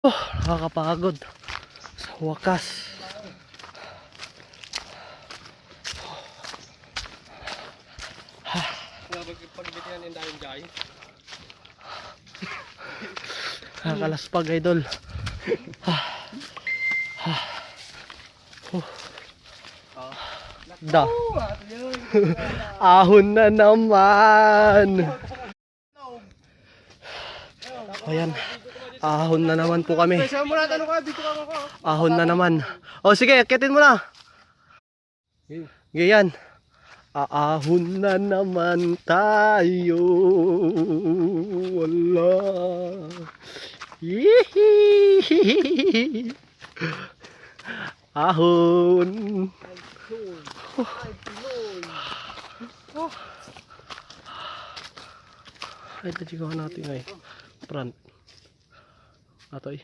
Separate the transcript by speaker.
Speaker 1: Oh, nakakapagod. Sa wakas.
Speaker 2: Pagbitihan yung dahil jay.
Speaker 1: Nakakalaspag, idol. Da. Ahon na naman. Ayan. Ahon na naman po kami. Ahon na naman. O sige, akitin mo na. Ganyan. Aahon na naman tayo. Wala. Yee! Ahon. Ay, tadyo natin ngayon. Front. Atoy.